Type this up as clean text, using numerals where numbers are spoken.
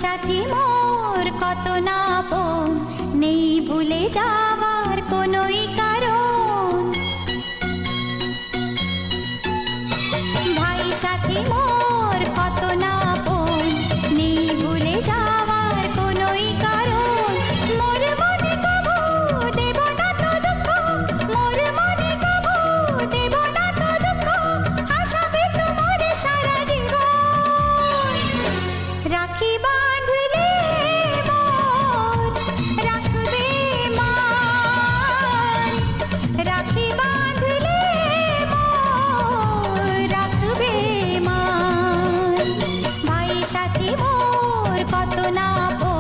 সাথী মোর কত না আপন, নেই ভুলে যাওয়ার কোনোই কারণ। ভাই সাথী মোর কত না আপন, নেই ভুলে যাওয়ার কোনোই কারণ। মোর মনে কবু দেব না তো দুঃখ, মোর মনে কবু দেব না তো দুঃখ, আশাবে তোমার সারা জীবন। রাখি বাঁধলে মোর রাখবে মান, রাখি বাঁধলে মোর রাখবে মান। ভাই সাথী মোর কত না আপন,